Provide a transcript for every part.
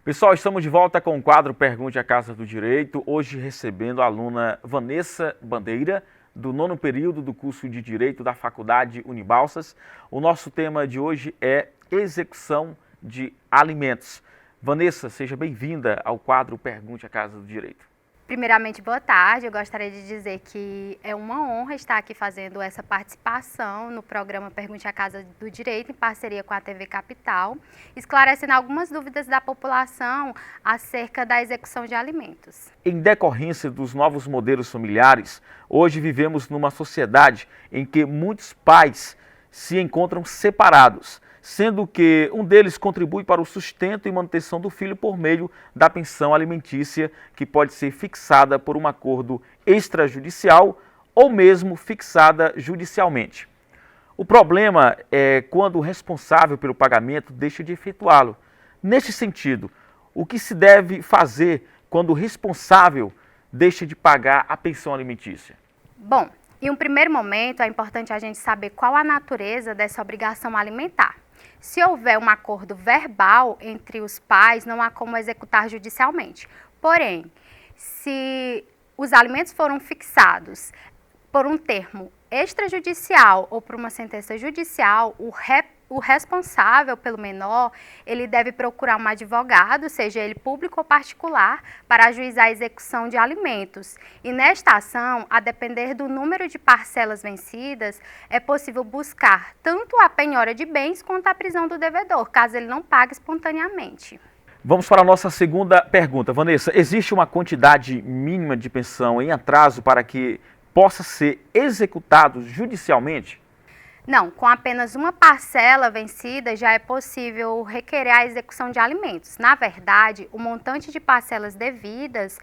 Pessoal, estamos de volta com o quadro Pergunte à Casa do Direito, hoje recebendo a aluna Vanessa Bandeira, do 9º período do curso de Direito da Faculdade Unibalsas. O nosso tema de hoje é execução de alimentos. Vanessa, seja bem-vinda ao quadro Pergunte à Casa do Direito. Primeiramente, boa tarde. Eu gostaria de dizer que é uma honra estar aqui fazendo essa participação no programa Pergunte à Casa do Direito, em parceria com a TV Capital, esclarecendo algumas dúvidas da população acerca da execução de alimentos. Em decorrência dos novos modelos familiares, hoje vivemos numa sociedade em que muitos pais se encontram separados, sendo que um deles contribui para o sustento e manutenção do filho por meio da pensão alimentícia, que pode ser fixada por um acordo extrajudicial ou mesmo fixada judicialmente. O problema é quando o responsável pelo pagamento deixa de efetuá-lo. Neste sentido, o que se deve fazer quando o responsável deixa de pagar a pensão alimentícia? Bom, em um primeiro momento é importante a gente saber qual a natureza dessa obrigação alimentar. Se houver um acordo verbal entre os pais, não há como executar judicialmente. Porém, se os alimentos foram fixados por um termo extrajudicial ou por uma sentença judicial, o responsável pelo menor, ele deve procurar um advogado, seja ele público ou particular, para ajuizar a execução de alimentos. E nesta ação, a depender do número de parcelas vencidas, é possível buscar tanto a penhora de bens quanto a prisão do devedor, caso ele não pague espontaneamente. Vamos para a nossa segunda pergunta. Vanessa, existe uma quantidade mínima de pensão em atraso para que possa ser executado judicialmente? Não, com apenas uma parcela vencida já é possível requerer a execução de alimentos. Na verdade, o montante de parcelas devidas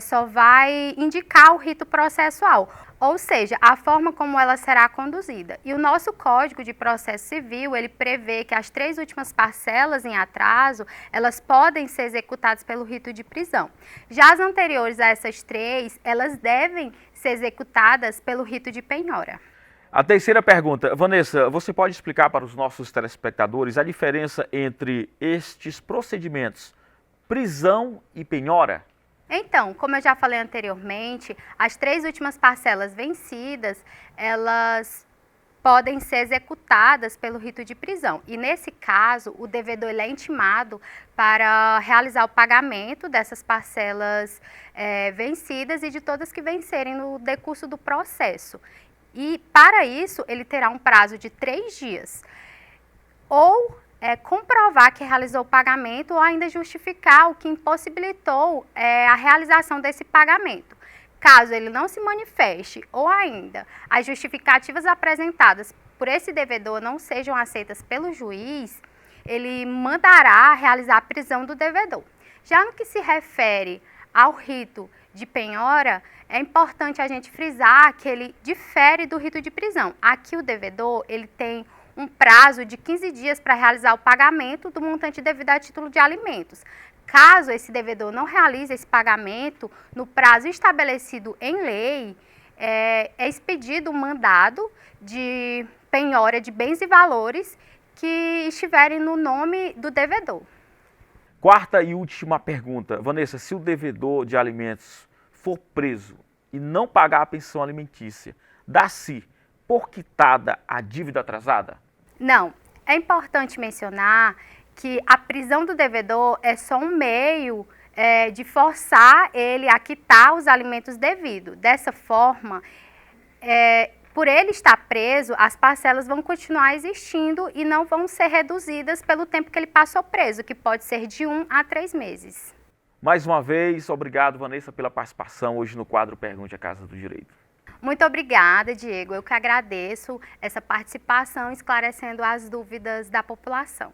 só vai indicar o rito processual, ou seja, a forma como ela será conduzida. E o nosso Código de Processo Civil, ele prevê que as 3 últimas parcelas em atraso, elas podem ser executadas pelo rito de prisão. Já as anteriores a essas 3, elas devem ser executadas pelo rito de penhora. A terceira pergunta, Vanessa, você pode explicar para os nossos telespectadores a diferença entre estes procedimentos, prisão e penhora? Então, como eu já falei anteriormente, as 3 últimas parcelas vencidas, elas podem ser executadas pelo rito de prisão. E nesse caso, o devedor ele é intimado para realizar o pagamento dessas parcelas vencidas e de todas que vencerem no decurso do processo. E, para isso, ele terá um prazo de 3 dias. Ou comprovar que realizou o pagamento ou ainda justificar o que impossibilitou a realização desse pagamento. Caso ele não se manifeste ou ainda as justificativas apresentadas por esse devedor não sejam aceitas pelo juiz, ele mandará realizar a prisão do devedor. Já no que se refere ao rito de penhora, é importante a gente frisar que ele difere do rito de prisão. Aqui o devedor ele tem um prazo de 15 dias para realizar o pagamento do montante devido a título de alimentos. Caso esse devedor não realize esse pagamento no prazo estabelecido em lei, é expedido um mandado de penhora de bens e valores que estiverem no nome do devedor. Quarta e última pergunta. Vanessa, se o devedor de alimentos for preso e não pagar a pensão alimentícia, dá-se por quitada a dívida atrasada? Não. É importante mencionar que a prisão do devedor é só um meio de forçar ele a quitar os alimentos devidos. Dessa forma, por ele estar preso, as parcelas vão continuar existindo e não vão ser reduzidas pelo tempo que ele passou preso, que pode ser de 1 a 3 meses. Mais uma vez, obrigado, Vanessa, pela participação hoje no quadro Pergunte à Casa do Direito. Muito obrigada, Diego. Eu que agradeço essa participação esclarecendo as dúvidas da população.